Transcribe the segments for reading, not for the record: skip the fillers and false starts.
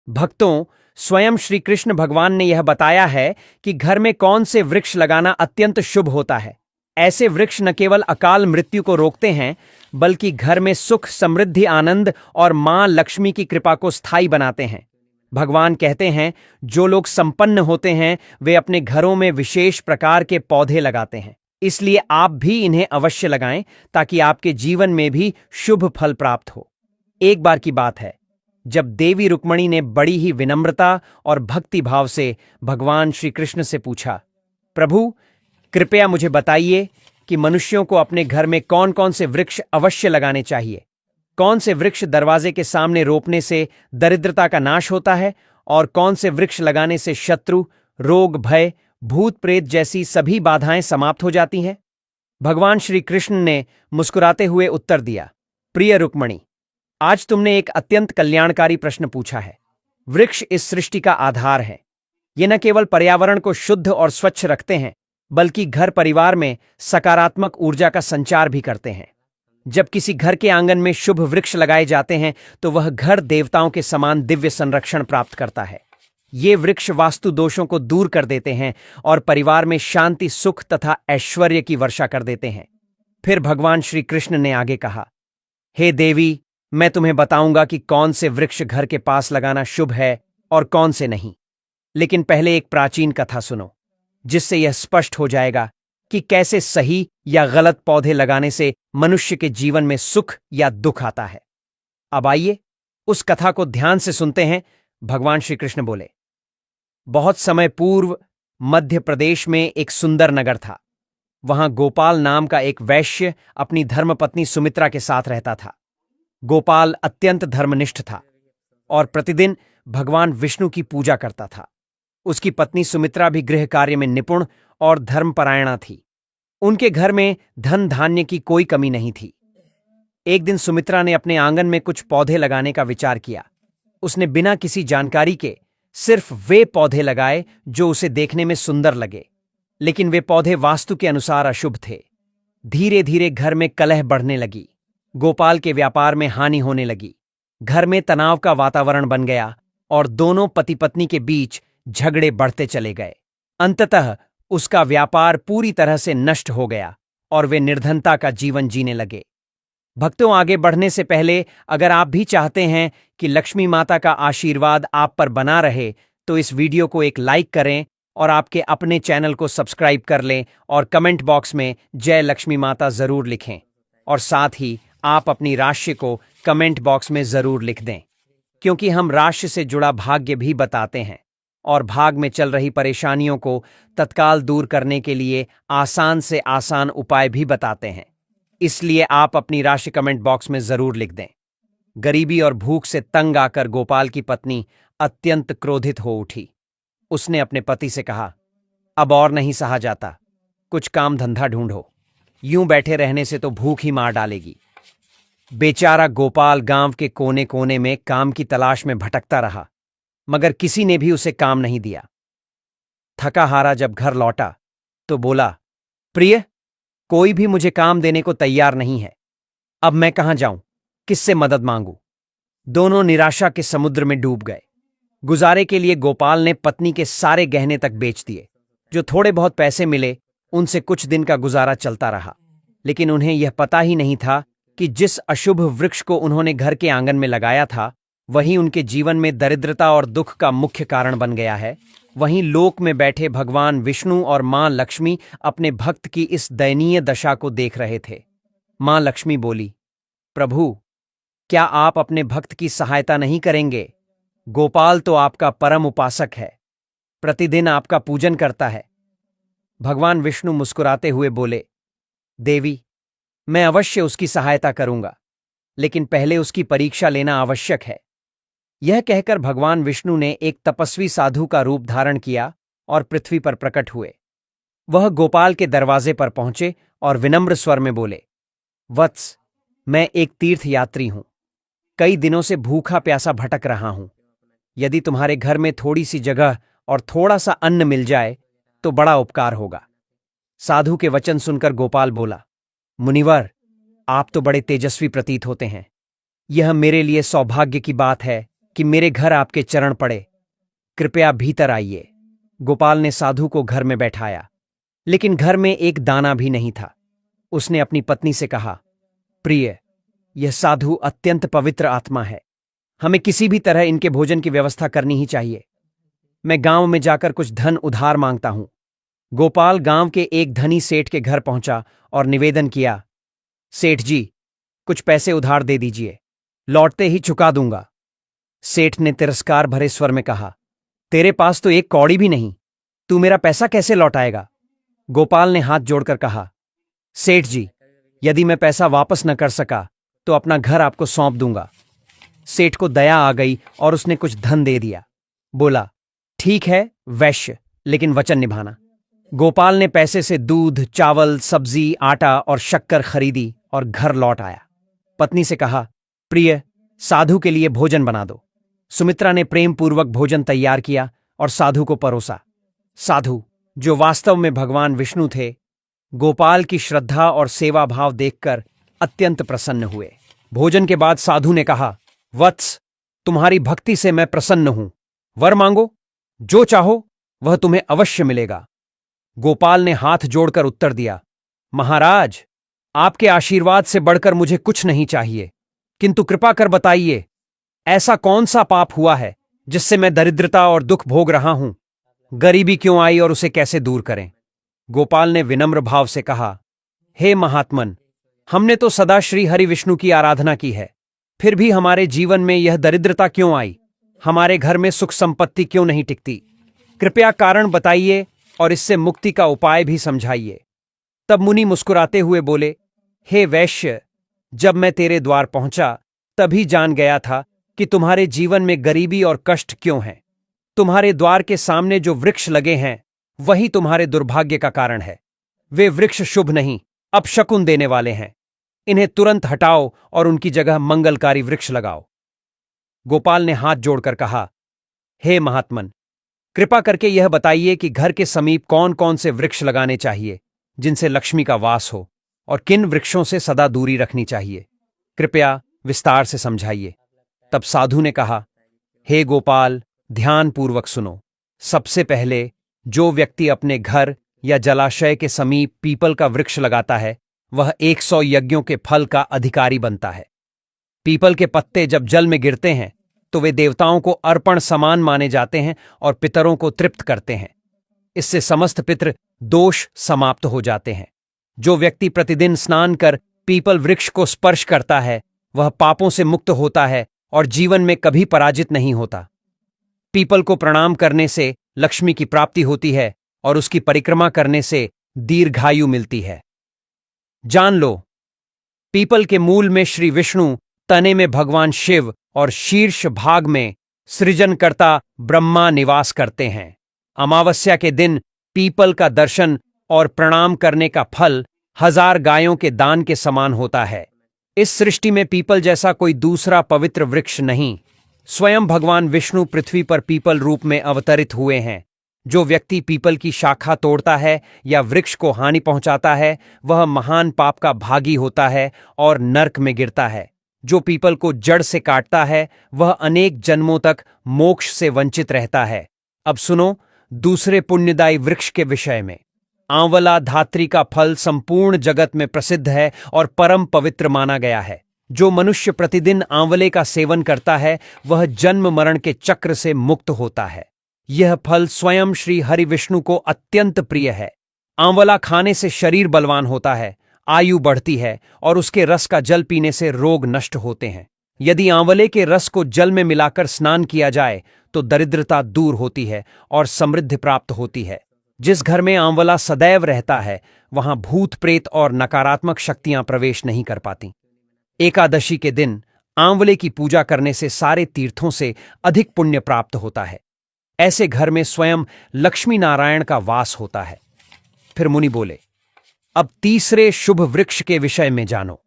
भक्तों, स्वयं श्री कृष्ण भगवान ने यह बताया है कि घर में कौन से वृक्ष लगाना अत्यंत शुभ होता है। ऐसे वृक्ष न केवल अकाल मृत्यु को रोकते हैं, बल्कि घर में सुख, समृद्धि, आनंद और मां लक्ष्मी की कृपा को स्थायी बनाते हैं। भगवान कहते हैं, जो लोग संपन्न होते हैं वे अपने घरों में विशेष प्रकार के पौधे लगाते हैं। इसलिए आप भी इन्हें अवश्य लगाएं ताकि आपके जीवन में भी शुभ फल प्राप्त हो। एक बार की बात है, जब देवी रुक्मणी ने बड़ी ही विनम्रता और भक्ति भाव से भगवान श्री कृष्ण से पूछा, प्रभु कृपया मुझे बताइए कि मनुष्यों को अपने घर में कौन कौन से वृक्ष अवश्य लगाने चाहिए। कौन से वृक्ष दरवाजे के सामने रोपने से दरिद्रता का नाश होता है और कौन से वृक्ष लगाने से शत्रु, रोग, भय, भूत प्रेत जैसी सभी बाधाएं समाप्त हो जाती हैं। भगवान श्री कृष्ण ने मुस्कुराते हुए उत्तर दिया, प्रिय रुक्मणी, आज तुमने एक अत्यंत कल्याणकारी प्रश्न पूछा है। वृक्ष इस सृष्टि का आधार है। ये न केवल पर्यावरण को शुद्ध और स्वच्छ रखते हैं, बल्कि घर परिवार में सकारात्मक ऊर्जा का संचार भी करते हैं। जब किसी घर के आंगन में शुभ वृक्ष लगाए जाते हैं तो वह घर देवताओं के समान दिव्य संरक्षण प्राप्त करता है। ये वृक्ष वास्तु दोषों को दूर कर देते हैं और परिवार में शांति, सुख तथा ऐश्वर्य की वर्षा कर देते हैं। फिर भगवान श्री कृष्ण ने आगे कहा, हे देवी, मैं तुम्हें बताऊंगा कि कौन से वृक्ष घर के पास लगाना शुभ है और कौन से नहीं। लेकिन पहले एक प्राचीन कथा सुनो, जिससे यह स्पष्ट हो जाएगा कि कैसे सही या गलत पौधे लगाने से मनुष्य के जीवन में सुख या दुख आता है। अब आइए उस कथा को ध्यान से सुनते हैं। भगवान श्री कृष्ण बोले, बहुत समय पूर्व मध्य प्रदेश में एक सुंदर नगर था। वहां गोपाल नाम का एक वैश्य अपनी धर्मपत्नी सुमित्रा के साथ रहता था। गोपाल अत्यंत धर्मनिष्ठ था और प्रतिदिन भगवान विष्णु की पूजा करता था। उसकी पत्नी सुमित्रा भी गृह कार्य में निपुण और धर्मपरायणा थी। उनके घर में धन धान्य की कोई कमी नहीं थी। एक दिन सुमित्रा ने अपने आंगन में कुछ पौधे लगाने का विचार किया। उसने बिना किसी जानकारी के सिर्फ वे पौधे लगाए जो उसे देखने में सुंदर लगे, लेकिन वे पौधे वास्तु के अनुसार अशुभ थे। धीरे धीरे घर में कलह बढ़ने लगी। गोपाल के व्यापार में हानि होने लगी। घर में तनाव का वातावरण बन गया और दोनों पति पत्नी के बीच झगड़े बढ़ते चले गए। अंततः उसका व्यापार पूरी तरह से नष्ट हो गया और वे निर्धनता का जीवन जीने लगे। भक्तों, आगे बढ़ने से पहले अगर आप भी चाहते हैं कि लक्ष्मी माता का आशीर्वाद आप पर बना रहे तो इस वीडियो को एक लाइक करें और आपके अपने चैनल को सब्सक्राइब कर लें और कमेंट बॉक्स में जय लक्ष्मी माता जरूर लिखें। और साथ ही आप अपनी राशि को कमेंट बॉक्स में जरूर लिख दें, क्योंकि हम राशि से जुड़ा भाग्य भी बताते हैं और भाग में चल रही परेशानियों को तत्काल दूर करने के लिए आसान से आसान उपाय भी बताते हैं। इसलिए आप अपनी राशि कमेंट बॉक्स में जरूर लिख दें। गरीबी और भूख से तंग आकर गोपाल की पत्नी अत्यंत क्रोधित हो उठी। उसने अपने पति से कहा, अब और नहीं सहा जाता, कुछ काम धंधा ढूंढो। यूं बैठे रहने से तो भूख ही मार डालेगी। बेचारा गोपाल गांव के कोने कोने में काम की तलाश में भटकता रहा, मगर किसी ने भी उसे काम नहीं दिया। थका हारा जब घर लौटा तो बोला, प्रिय, कोई भी मुझे काम देने को तैयार नहीं है। अब मैं कहां जाऊं, किससे मदद मांगूं? दोनों निराशा के समुद्र में डूब गए। गुजारे के लिए गोपाल ने पत्नी के सारे गहने तक बेच दिए। जो थोड़े बहुत पैसे मिले उनसे कुछ दिन का गुजारा चलता रहा, लेकिन उन्हें यह पता ही नहीं था कि जिस अशुभ वृक्ष को उन्होंने घर के आंगन में लगाया था वही उनके जीवन में दरिद्रता और दुख का मुख्य कारण बन गया है। वहीं लोक में बैठे भगवान विष्णु और मां लक्ष्मी अपने भक्त की इस दयनीय दशा को देख रहे थे। मां लक्ष्मी बोली, प्रभु, क्या आप अपने भक्त की सहायता नहीं करेंगे? गोपाल तो आपका परम उपासक है, प्रतिदिन आपका पूजन करता है। भगवान विष्णु मुस्कुराते हुए बोले, देवी, मैं अवश्य उसकी सहायता करूंगा, लेकिन पहले उसकी परीक्षा लेना आवश्यक है। यह कहकर भगवान विष्णु ने एक तपस्वी साधु का रूप धारण किया और पृथ्वी पर प्रकट हुए। वह गोपाल के दरवाजे पर पहुंचे और विनम्र स्वर में बोले, वत्स, मैं एक तीर्थ यात्री हूं। कई दिनों से भूखा प्यासा भटक रहा हूं। यदि तुम्हारे घर में थोड़ी सी जगह और थोड़ा सा अन्न मिल जाए तो बड़ा उपकार होगा। साधु के वचन सुनकर गोपाल बोला, मुनिवर, आप तो बड़े तेजस्वी प्रतीत होते हैं। यह मेरे लिए सौभाग्य की बात है कि मेरे घर आपके चरण पड़े, कृपया भीतर आइए। गोपाल ने साधु को घर में बैठाया, लेकिन घर में एक दाना भी नहीं था। उसने अपनी पत्नी से कहा, प्रिय, यह साधु अत्यंत पवित्र आत्मा है, हमें किसी भी तरह इनके भोजन की व्यवस्था करनी ही चाहिए। मैं गांव में जाकर कुछ धन उधार मांगता हूं। गोपाल गांव के एक धनी सेठ के घर पहुंचा और निवेदन किया, सेठ जी, कुछ पैसे उधार दे दीजिए, लौटते ही चुका दूंगा। सेठ ने तिरस्कार भरे स्वर में कहा, तेरे पास तो एक कौड़ी भी नहीं, तू मेरा पैसा कैसे लौटाएगा? गोपाल ने हाथ जोड़कर कहा, सेठ जी, यदि मैं पैसा वापस न कर सका तो अपना घर आपको सौंप दूंगा। सेठ को दया आ गई और उसने कुछ धन दे दिया। बोला, ठीक है वैश्य, लेकिन वचन निभाना। गोपाल ने पैसे से दूध, चावल, सब्जी, आटा और शक्कर खरीदी और घर लौट आया। पत्नी से कहा, प्रिय, साधु के लिए भोजन बना दो। सुमित्रा ने प्रेम पूर्वक भोजन तैयार किया और साधु को परोसा। साधु, जो वास्तव में भगवान विष्णु थे, गोपाल की श्रद्धा और सेवा भाव देखकर अत्यंत प्रसन्न हुए। भोजन के बाद साधु ने कहा, वत्स, तुम्हारी भक्ति से मैं प्रसन्न हूं, वर मांगो, जो चाहो वह तुम्हें अवश्य मिलेगा। गोपाल ने हाथ जोड़कर उत्तर दिया, महाराज, आपके आशीर्वाद से बढ़कर मुझे कुछ नहीं चाहिए, किंतु कृपा कर बताइए, ऐसा कौन सा पाप हुआ है जिससे मैं दरिद्रता और दुख भोग रहा हूं? गरीबी क्यों आई और उसे कैसे दूर करें? गोपाल ने विनम्र भाव से कहा, हे महात्मन, हमने तो सदा श्री हरि विष्णु की आराधना की है, फिर भी हमारे जीवन में यह दरिद्रता क्यों आई? हमारे घर में सुख संपत्ति क्यों नहीं टिकती? कृपया कारण बताइए और इससे मुक्ति का उपाय भी समझाइए। तब मुनि मुस्कुराते हुए बोले, हे वैश्य, जब मैं तेरे द्वार पहुंचा तभी जान गया था कि तुम्हारे जीवन में गरीबी और कष्ट क्यों है। तुम्हारे द्वार के सामने जो वृक्ष लगे हैं वही तुम्हारे दुर्भाग्य का कारण है। वे वृक्ष शुभ नहीं, अपशकुन देने वाले हैं। इन्हें तुरंत हटाओ और उनकी जगह मंगलकारी वृक्ष लगाओ। गोपाल ने हाथ जोड़कर कहा, हे महात्मन, कृपा करके यह बताइए कि घर के समीप कौन कौन से वृक्ष लगाने चाहिए जिनसे लक्ष्मी का वास हो, और किन वृक्षों से सदा दूरी रखनी चाहिए? कृपया विस्तार से समझाइए। तब साधु ने कहा, हे गोपाल, ध्यानपूर्वक सुनो। सबसे पहले जो व्यक्ति अपने घर या जलाशय के समीप पीपल का वृक्ष लगाता है वह 100 यज्ञों के फल का अधिकारी बनता है। पीपल के पत्ते जब जल में गिरते हैं तो वे देवताओं को अर्पण समान माने जाते हैं और पितरों को तृप्त करते हैं। इससे समस्त पितृ दोष समाप्त हो जाते हैं। जो व्यक्ति प्रतिदिन स्नान कर पीपल वृक्ष को स्पर्श करता है वह पापों से मुक्त होता है और जीवन में कभी पराजित नहीं होता। पीपल को प्रणाम करने से लक्ष्मी की प्राप्ति होती है और उसकी परिक्रमा करने से दीर्घायु मिलती है। जान लो, पीपल के मूल में श्री विष्णु, तने में भगवान शिव और शीर्ष भाग में सृजनकर्ता ब्रह्मा निवास करते हैं। अमावस्या के दिन पीपल का दर्शन और प्रणाम करने का फल 1000 गायों के दान के समान होता है। इस सृष्टि में पीपल जैसा कोई दूसरा पवित्र वृक्ष नहीं। स्वयं भगवान विष्णु पृथ्वी पर पीपल रूप में अवतरित हुए हैं। जो व्यक्ति पीपल की शाखा तोड़ता है या वृक्ष को हानि पहुंचाता है वह महान पाप का भागी होता है और नर्क में गिरता है। जो पीपल को जड़ से काटता है वह अनेक जन्मों तक मोक्ष से वंचित रहता है। अब सुनो दूसरे पुण्यदायी वृक्ष के विषय में। आंवला धात्री का फल संपूर्ण जगत में प्रसिद्ध है और परम पवित्र माना गया है। जो मनुष्य प्रतिदिन आंवले का सेवन करता है वह जन्म मरण के चक्र से मुक्त होता है। यह फल स्वयं श्री हरि विष्णु को अत्यंत प्रिय है। आंवला खाने से शरीर बलवान होता है, आयु बढ़ती है और उसके रस का जल पीने से रोग नष्ट होते हैं। यदि आंवले के रस को जल में मिलाकर स्नान किया जाए तो दरिद्रता दूर होती है और समृद्धि प्राप्त होती है। जिस घर में आंवला सदैव रहता है वहां भूत प्रेत और नकारात्मक शक्तियां प्रवेश नहीं कर पाती। एकादशी के दिन आंवले की पूजा करने से सारे तीर्थों से अधिक पुण्य प्राप्त होता है। ऐसे घर में स्वयं लक्ष्मी नारायण का वास होता है। फिर मुनि बोले, अब तीसरे शुभ वृक्ष के विषय में जानो।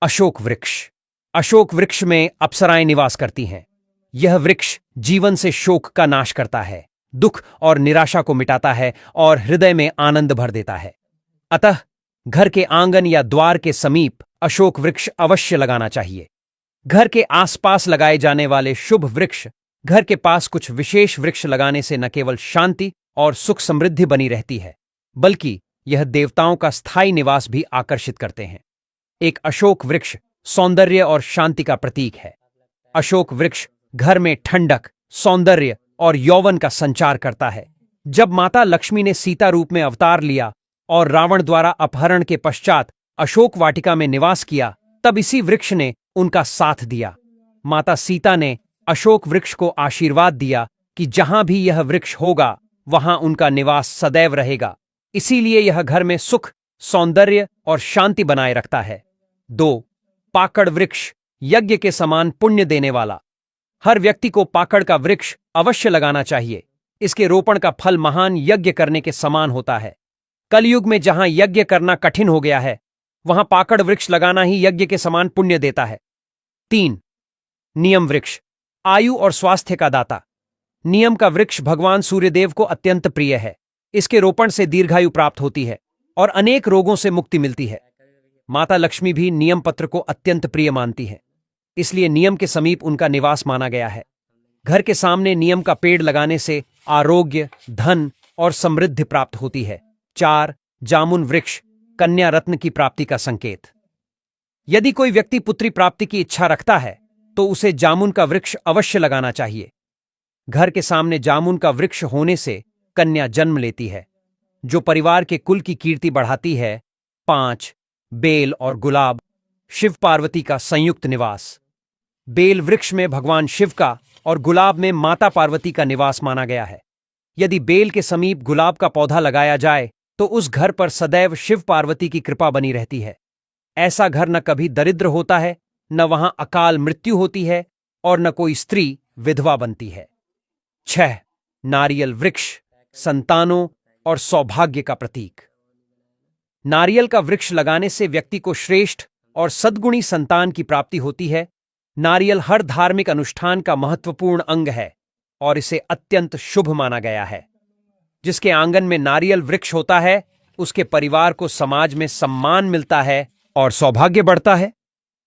अशोक वृक्ष। अशोक वृक्ष में अप्सराएं निवास करती हैं। यह वृक्ष जीवन से शोक का नाश करता है, दुख और निराशा को मिटाता है और हृदय में आनंद भर देता है। अतः घर के आंगन या द्वार के समीप अशोक वृक्ष अवश्य लगाना चाहिए। घर के आसपास लगाए जाने वाले शुभ वृक्ष, घर के पास कुछ विशेष वृक्ष लगाने से न केवल शांति और सुख समृद्धि बनी रहती है, बल्कि यह देवताओं का स्थायी निवास भी आकर्षित करते हैं। एक अशोक वृक्ष सौंदर्य और शांति का प्रतीक है। अशोक वृक्ष घर में ठंडक, सौंदर्य और यौवन का संचार करता है। जब माता लक्ष्मी ने सीता रूप में अवतार लिया और रावण द्वारा अपहरण के पश्चात अशोक वाटिका में निवास किया, तब इसी वृक्ष ने उनका साथ दिया। माता सीता ने अशोक वृक्ष को आशीर्वाद दिया कि जहां भी यह वृक्ष होगा वहां उनका निवास सदैव रहेगा। इसीलिए यह घर में सुख, सौंदर्य और शांति बनाए रखता है। 2. पाकड़ वृक्ष यज्ञ के समान पुण्य देने वाला। हर व्यक्ति को पाकड़ का वृक्ष अवश्य लगाना चाहिए। इसके रोपण का फल महान यज्ञ करने के समान होता है। कलयुग में जहां यज्ञ करना कठिन हो गया है, वहां पाकड़ वृक्ष लगाना ही यज्ञ के समान पुण्य देता है। 3. नियम वृक्ष आयु और स्वास्थ्य का दाता। नियम का वृक्ष भगवान सूर्यदेव को अत्यंत प्रिय है। इसके रोपण से दीर्घायु प्राप्त होती है और अनेक रोगों से मुक्ति मिलती है। माता लक्ष्मी भी नियम पत्र को अत्यंत प्रिय मानती है, इसलिए नियम के समीप उनका निवास माना गया है। घर के सामने नियम का पेड़ लगाने से आरोग्य, धन और समृद्धि प्राप्त होती है। 4. जामुन वृक्ष कन्या रत्न की प्राप्ति का संकेत। यदि कोई व्यक्ति पुत्री प्राप्ति की इच्छा रखता है तो उसे जामुन का वृक्ष अवश्य लगाना चाहिए। घर के सामने जामुन का वृक्ष होने से कन्या जन्म लेती है, जो परिवार के कुल की कीर्ति बढ़ाती है। 5. बेल और गुलाब शिव पार्वती का संयुक्त निवास। बेल वृक्ष में भगवान शिव का और गुलाब में माता पार्वती का निवास माना गया है। यदि बेल के समीप गुलाब का पौधा लगाया जाए तो उस घर पर सदैव शिव पार्वती की कृपा बनी रहती है। ऐसा घर न कभी दरिद्र होता है, न वहां अकाल मृत्यु होती है और न कोई स्त्री विधवा बनती है। 6. नारियल वृक्ष संतानों और सौभाग्य का प्रतीक। नारियल का वृक्ष लगाने से व्यक्ति को श्रेष्ठ और सद्गुणी संतान की प्राप्ति होती है। नारियल हर धार्मिक अनुष्ठान का महत्वपूर्ण अंग है और इसे अत्यंत शुभ माना गया है। जिसके आंगन में नारियल वृक्ष होता है, उसके परिवार को समाज में सम्मान मिलता है और सौभाग्य बढ़ता है।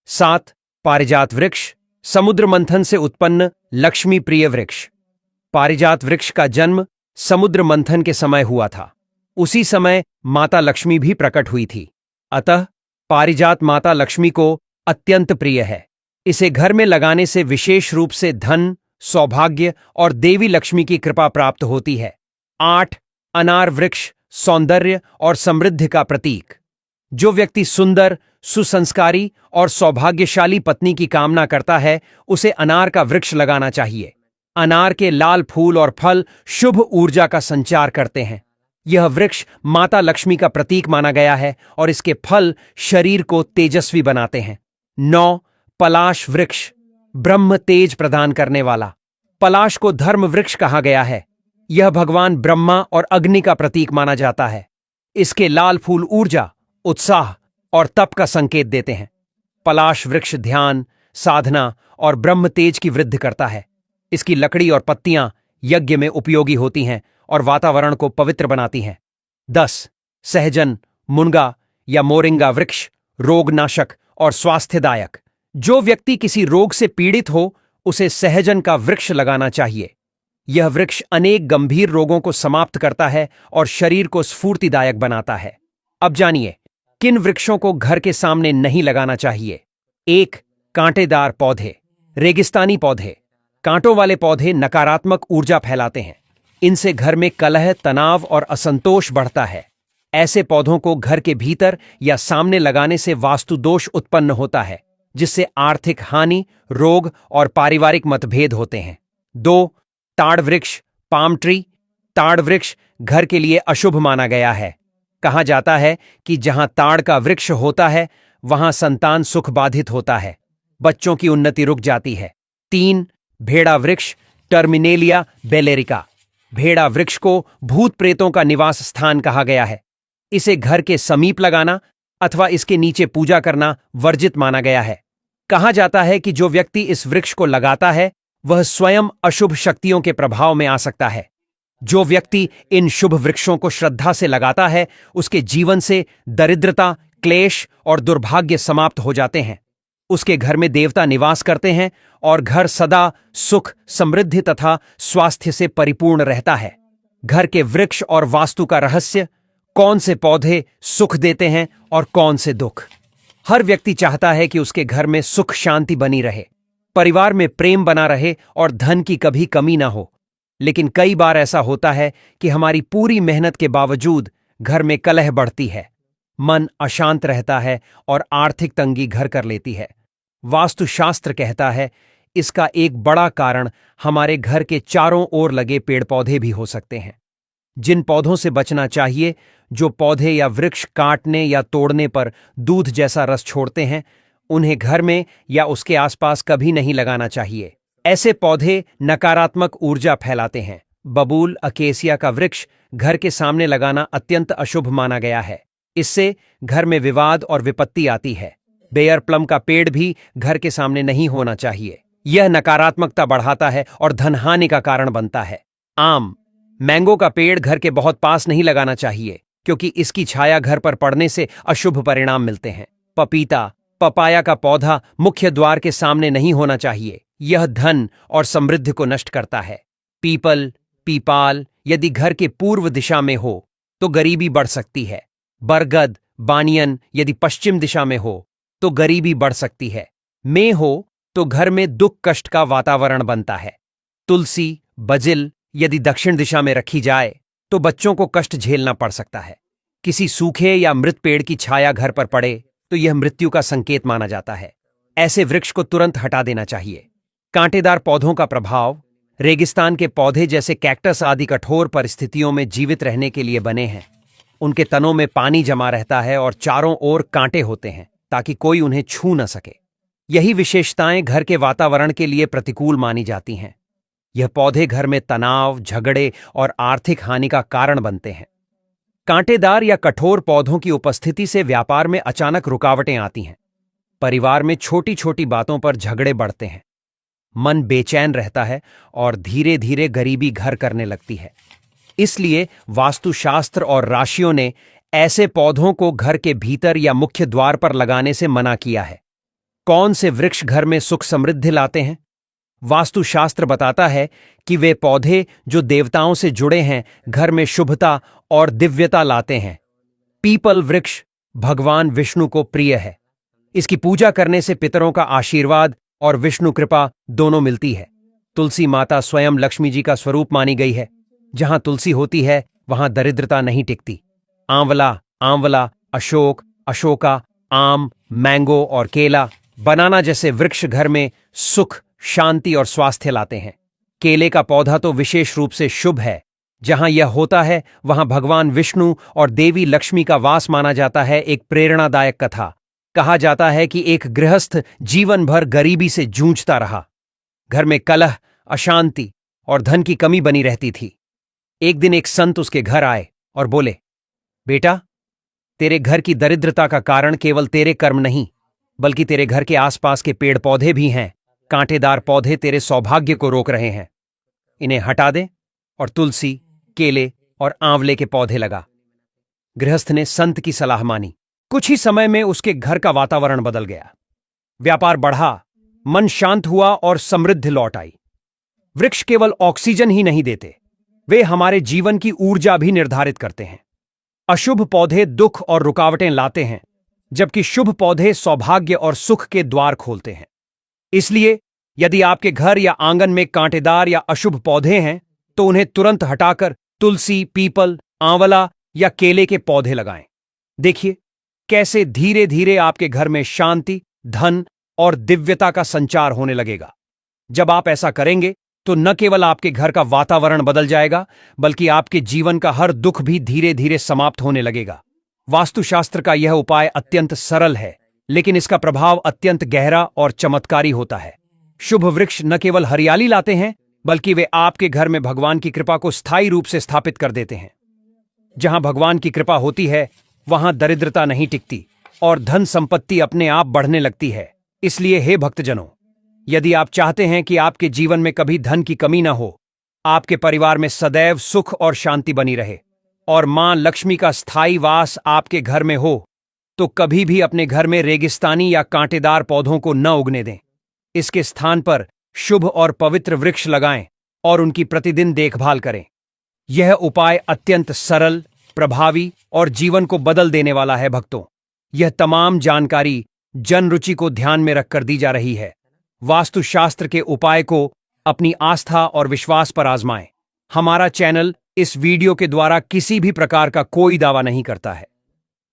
7. पारिजात वृक्ष समुद्र मंथन से उत्पन्न लक्ष्मी प्रिय वृक्ष। पारिजात वृक्ष का जन्म समुद्र मंथन के समय हुआ था। उसी समय माता लक्ष्मी भी प्रकट हुई थी। अतः पारिजात माता लक्ष्मी को अत्यंत प्रिय है। इसे घर में लगाने से विशेष रूप से धन, सौभाग्य और देवी लक्ष्मी की कृपा प्राप्त होती है। 8. अनार वृक्ष सौंदर्य और समृद्धि का प्रतीक। जो व्यक्ति सुंदर, सुसंस्कारी और सौभाग्यशाली पत्नी की कामना करता है, उसे अनार का वृक्ष लगाना चाहिए। अनार के लाल फूल और फल शुभ ऊर्जा का संचार करते हैं। यह वृक्ष माता लक्ष्मी का प्रतीक माना गया है और इसके फल शरीर को तेजस्वी बनाते हैं। 9. पलाश वृक्ष ब्रह्म तेज प्रदान करने वाला। पलाश को धर्म वृक्ष कहा गया है। यह भगवान ब्रह्मा और अग्नि का प्रतीक माना जाता है। इसके लाल फूल ऊर्जा, उत्साह और तप का संकेत देते हैं। पलाश वृक्ष ध्यान, साधना और ब्रह्म तेज की वृद्धि करता है। इसकी लकड़ी और पत्तियां यज्ञ में उपयोगी होती हैं और वातावरण को पवित्र बनाती हैं। 10. सहजन, मुनगा या मोरिंगा वृक्ष रोगनाशक और स्वास्थ्यदायक। जो व्यक्ति किसी रोग से पीड़ित हो, उसे सहजन का वृक्ष लगाना चाहिए। यह वृक्ष अनेक गंभीर रोगों को समाप्त करता है और शरीर को स्फूर्तिदायक बनाता है। अब जानिए किन वृक्षों को घर के सामने नहीं लगाना चाहिए। 1. कांटेदार पौधे। रेगिस्तानी पौधे। कांटों वाले पौधे नकारात्मक ऊर्जा फैलाते हैं। इनसे घर में कलह, तनाव और असंतोष बढ़ता है। ऐसे पौधों को घर के भीतर या सामने लगाने से वास्तु दोष उत्पन्न होता है, जिससे आर्थिक हानि, रोग और पारिवारिक मतभेद होते हैं। 2. ताड़ वृक्ष पाम ट्री। ताड़ वृक्ष घर के लिए अशुभ माना गया है। कहा जाता है कि जहां ताड़ का वृक्ष होता है, वहां संतान सुख बाधित होता है, बच्चों की उन्नति रुक जाती है। 3. भेड़ा वृक्ष टर्मिनेलिया बेलेरिका। भेड़ा वृक्ष को भूत प्रेतों का निवास स्थान कहा गया है। इसे घर के समीप लगाना अथवा इसके नीचे पूजा करना वर्जित माना गया है। कहा जाता है कि जो व्यक्ति इस वृक्ष को लगाता है, वह स्वयं अशुभ शक्तियों के प्रभाव में आ सकता है। जो व्यक्ति इन शुभ वृक्षों को श्रद्धा से लगाता है, उसके जीवन से दरिद्रता, क्लेश और दुर्भाग्य समाप्त हो जाते हैं। उसके घर में देवता निवास करते हैं और घर सदा सुख, समृद्धि तथा स्वास्थ्य से परिपूर्ण रहता है। घर के वृक्ष और वास्तु का रहस्य, कौन से पौधे सुख देते हैं और कौन से दुख। हर व्यक्ति चाहता है कि उसके घर में सुख शांति बनी रहे, परिवार में प्रेम बना रहे और धन की कभी कमी ना हो। लेकिन कई बार ऐसा होता है कि हमारी पूरी मेहनत के बावजूद घर में कलह बढ़ती है, मन अशांत रहता है और आर्थिक तंगी घर कर लेती है। वास्तुशास्त्र कहता है इसका एक बड़ा कारण हमारे घर के चारों ओर लगे पेड़ पौधे भी हो सकते हैं। जिन पौधों से बचना चाहिए, जो पौधे या वृक्ष काटने या तोड़ने पर दूध जैसा रस छोड़ते हैं, उन्हें घर में या उसके आसपास कभी नहीं लगाना चाहिए। ऐसे पौधे नकारात्मक ऊर्जा फैलाते हैं। बबूल, अकेसिया का वृक्ष घर के सामने लगाना अत्यंत अशुभ माना गया है। इससे घर में विवाद और विपत्ति आती है। बेयर प्लम का पेड़ भी घर के सामने नहीं होना चाहिए। यह नकारात्मकता बढ़ाता है और धनहानि का कारण बनता है। आम, मैंगो का पेड़ घर के बहुत पास नहीं लगाना चाहिए, क्योंकि इसकी छाया घर पर पड़ने से अशुभ परिणाम मिलते हैं। पपीता, पपाया का पौधा मुख्य द्वार के सामने नहीं होना चाहिए। यह धन और समृद्धि को नष्ट करता है। पीपल, पीपाल यदि घर के पूर्व दिशा में हो तो गरीबी बढ़ सकती है। बरगद, बानियन यदि पश्चिम दिशा में हो तो गरीबी बढ़ सकती है। में हो तो घर में दुख कष्ट का वातावरण बनता है। तुलसी, बजिल यदि दक्षिण दिशा में रखी जाए तो बच्चों को कष्ट झेलना पड़ सकता है। किसी सूखे या मृत पेड़ की छाया घर पर पड़े तो यह मृत्यु का संकेत माना जाता है। ऐसे वृक्ष को तुरंत हटा देना चाहिए। कांटेदार पौधों का प्रभाव, रेगिस्तान के पौधे जैसे कैक्टस आदि कठोर परिस्थितियों में जीवित रहने के लिए बने हैं। उनके तनों में पानी जमा रहता है और चारों ओर कांटे होते हैं ताकि कोई उन्हें छू न सके। यही विशेषताएं घर के वातावरण के लिए प्रतिकूल मानी जाती हैं। यह पौधे घर में तनाव, झगड़े और आर्थिक हानि का कारण बनते हैं। कांटेदार या कठोर पौधों की उपस्थिति से व्यापार में अचानक रुकावटें आती हैं। परिवार में छोटी छोटी बातों पर झगड़े बढ़ते हैं। मन बेचैन रहता है और धीरे धीरे गरीबी घर करने लगती है। इसलिए वास्तुशास्त्र और राशियों ने ऐसे पौधों को घर के भीतर या मुख्य द्वार पर लगाने से मना किया है। कौन से वृक्ष घर में सुख समृद्धि लाते हैं? वास्तुशास्त्र बताता है कि वे पौधे जो देवताओं से जुड़े हैं घर में शुभता और दिव्यता लाते हैं। पीपल वृक्ष भगवान विष्णु को प्रिय है। इसकी पूजा करने से पितरों का आशीर्वाद और विष्णु कृपा दोनों मिलती है। तुलसी माता स्वयं लक्ष्मी जी का स्वरूप मानी गई है। जहां तुलसी होती है वहां दरिद्रता नहीं टिकती। आंवला, अशोक, अशोका, आम, मैंगो और केला, बनाना जैसे वृक्ष घर में सुख, शांति और स्वास्थ्य लाते हैं। केले का पौधा तो विशेष रूप से शुभ है। जहां यह होता है वहां भगवान विष्णु और देवी लक्ष्मी का वास माना जाता है। एक प्रेरणादायक कथा, कहा जाता है कि एक गृहस्थ जीवन भर गरीबी से जूझता रहा। घर में कलह, अशांति और धन की कमी बनी रहती थी। एक दिन एक संत उसके घर आए और बोले, बेटा, तेरे घर की दरिद्रता का कारण केवल तेरे कर्म नहीं, बल्कि तेरे घर के आसपास के पेड़ पौधे भी हैं। कांटेदार पौधे तेरे सौभाग्य को रोक रहे हैं। इन्हें हटा दे और तुलसी, केले और आंवले के पौधे लगा। गृहस्थ ने संत की सलाह मानी। कुछ ही समय में उसके घर का वातावरण बदल गया। व्यापार बढ़ा, मन शांत हुआ और समृद्धि लौट आई। वृक्ष केवल ऑक्सीजन ही नहीं देते, वे हमारे जीवन की ऊर्जा भी निर्धारित करते हैं। अशुभ पौधे दुख और रुकावटें लाते हैं, जबकि शुभ पौधे सौभाग्य और सुख के द्वार खोलते हैं। इसलिए यदि आपके घर या आंगन में कांटेदार या अशुभ पौधे हैं तो उन्हें तुरंत हटाकर तुलसी, पीपल, आंवला या केले के पौधे लगाएं। देखिए कैसे धीरे धीरे आपके घर में शांति, धन और दिव्यता का संचार होने लगेगा। जब आप ऐसा करेंगे तो न केवल आपके घर का वातावरण बदल जाएगा, बल्कि आपके जीवन का हर दुख भी धीरे धीरे समाप्त होने लगेगा। वास्तुशास्त्र का यह उपाय अत्यंत सरल है, लेकिन इसका प्रभाव अत्यंत गहरा और चमत्कारी होता है। शुभ वृक्ष न केवल हरियाली लाते हैं, बल्कि वे आपके घर में भगवान की कृपा को स्थायी रूप से स्थापित कर देते हैं। जहां भगवान की कृपा होती है वहां दरिद्रता नहीं टिकती और धन संपत्ति अपने आप बढ़ने लगती है। इसलिए हे भक्तजनों, यदि आप चाहते हैं कि आपके जीवन में कभी धन की कमी न हो, आपके परिवार में सदैव सुख और शांति बनी रहे और मां लक्ष्मी का स्थायी वास आपके घर में हो, तो कभी भी अपने घर में रेगिस्तानी या कांटेदार पौधों को न उगने दें। इसके स्थान पर शुभ और पवित्र वृक्ष लगाएं और उनकी प्रतिदिन देखभाल करें। यह उपाय अत्यंत सरल, प्रभावी और जीवन को बदल देने वाला है भक्तों। यह तमाम जानकारी जन रुचि को ध्यान में रखकर दी जा रही है। वास्तुशास्त्र के उपाय को अपनी आस्था और विश्वास पर आजमाएं। हमारा चैनल इस वीडियो के द्वारा किसी भी प्रकार का कोई दावा नहीं करता है।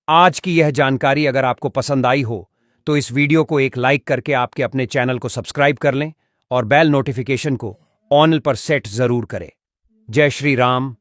आज की यह जानकारी अगर आपको पसंद आई हो तो इस वीडियो को एक लाइक करके आपके अपने चैनल को सब्सक्राइब कर लें और बेल नोटिफिकेशन को ऑन पर सेट जरूर करें। जय श्री राम,